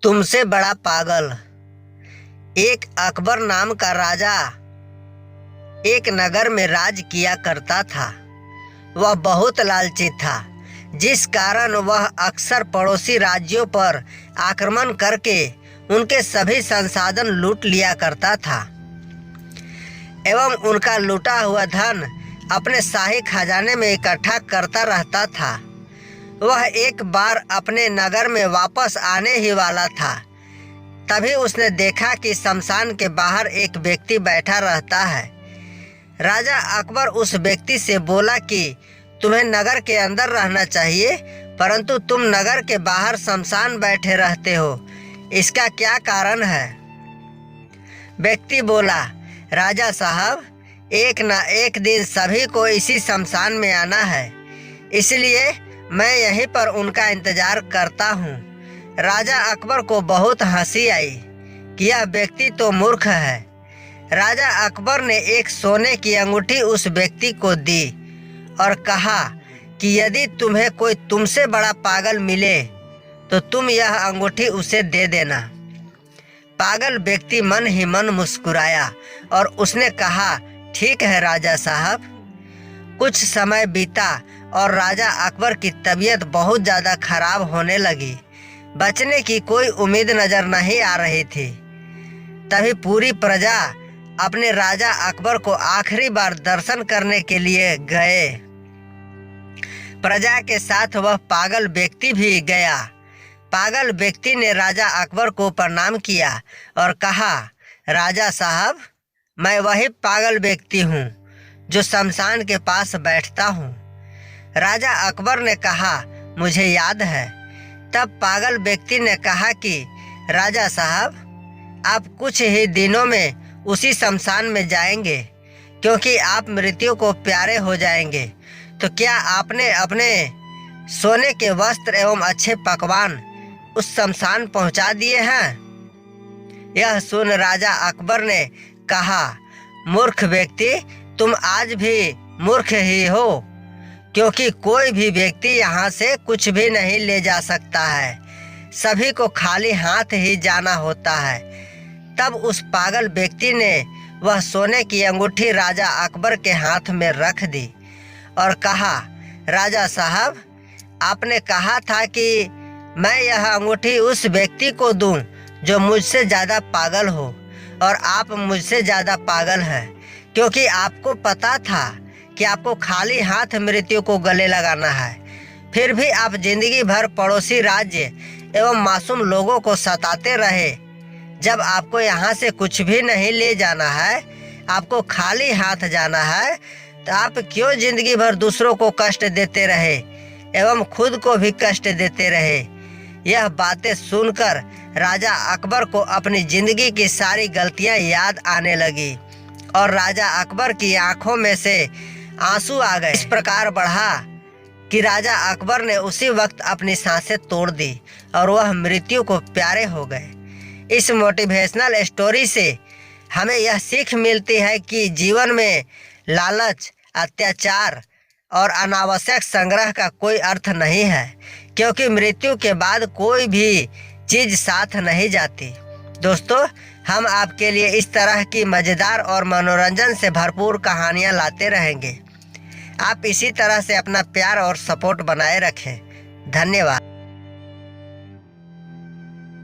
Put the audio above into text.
तुमसे बड़ा पागल। एक अकबर नाम का राजा एक नगर में राज किया करता था। वह बहुत लालची था, जिस कारण वह अक्सर पड़ोसी राज्यों पर आक्रमण करके उनके सभी संसाधन लूट लिया करता था एवं उनका लूटा हुआ धन अपने शाही खजाने में इकट्ठा करता रहता था। वह एक बार अपने नगर में वापस आने ही वाला था, तभी उसने देखा कि शमशान के बाहर एक व्यक्ति बैठा रहता है। राजा अकबर उस व्यक्ति से बोला कि तुम्हें नगर के अंदर रहना चाहिए, परंतु तुम नगर के बाहर शमशान बैठे रहते हो, इसका क्या कारण है? व्यक्ति बोला, राजा साहब, एक न एक दिन सभी को इसी शमशान में आना है, इसलिए मैं यहीं पर उनका इंतजार करता हूँ। राजा अकबर को बहुत हंसी आई कि यह व्यक्ति तो मूर्ख है। राजा अकबर ने एक सोने की अंगूठी उस व्यक्ति को दी और कहा कि यदि तुम्हें कोई तुमसे बड़ा पागल मिले तो तुम यह अंगूठी उसे दे देना। पागल व्यक्ति मन ही मन मुस्कुराया और उसने कहा, ठीक है राजा साहब। कुछ समय बीता और राजा अकबर की तबीयत बहुत ज़्यादा खराब होने लगी। बचने की कोई उम्मीद नजर नहीं आ रही थी। तभी पूरी प्रजा अपने राजा अकबर को आखिरी बार दर्शन करने के लिए गए। प्रजा के साथ वह पागल व्यक्ति भी गया। पागल व्यक्ति ने राजा अकबर को प्रणाम किया और कहा, राजा साहब, मैं वही पागल व्यक्ति हूँ जो शमशान के पास बैठता हूँ। राजा अकबर ने कहा, मुझे याद है। तब पागल व्यक्ति ने कहा कि राजा साहब, आप कुछ ही दिनों में उसी शमशान में जाएंगे, क्योंकि आप मृत्यु को प्यारे हो जाएंगे। तो क्या आपने अपने सोने के वस्त्र एवं अच्छे पकवान उस शमशान पहुंचा दिए हैं? यह सुन राजा अकबर ने कहा, मूर्ख व्यक्ति, तुम आज भी मूर्ख ही हो, क्योंकि कोई भी व्यक्ति यहाँ से कुछ भी नहीं ले जा सकता है। सभी को खाली हाथ ही जाना होता है। तब उस पागल व्यक्ति ने वह सोने की अंगूठी राजा अकबर के हाथ में रख दी और कहा, राजा साहब, आपने कहा था कि मैं यह अंगूठी उस व्यक्ति को दूं जो मुझसे ज़्यादा पागल हो, और आप मुझसे ज़्यादा पागल हैं, क्योंकि आपको पता था कि आपको खाली हाथ मृत्यु को गले लगाना है। फिर भी आप जिंदगी भर पड़ोसी राज्य एवं मासूम लोगों को सताते रहे। जब आपको यहाँ से कुछ भी नहीं ले जाना है, आपको खाली हाथ जाना है, तो आप क्यों जिंदगी भर दूसरों को कष्ट देते रहे एवं खुद को भी कष्ट देते रहे? यह बातें सुनकर राजा अकबर को अपनी जिंदगी की सारी गलतियां याद आने लगी और राजा अकबर की आंखों में से आंसू आ गए। इस प्रकार बढ़ा कि राजा अकबर ने उसी वक्त अपनी सांसें तोड़ दी और वह मृत्यु को प्यारे हो गए। इस मोटिवेशनल स्टोरी से हमें यह सीख मिलती है कि जीवन में लालच, अत्याचार और अनावश्यक संग्रह का कोई अर्थ नहीं है, क्योंकि मृत्यु के बाद कोई भी चीज़ साथ नहीं जाती। दोस्तों, हम आपके लिए इस तरह की मज़ेदार और मनोरंजन से भरपूर कहानियाँ लाते रहेंगे। आप इसी तरह से अपना प्यार और सपोर्ट बनाए रखें। धन्यवाद।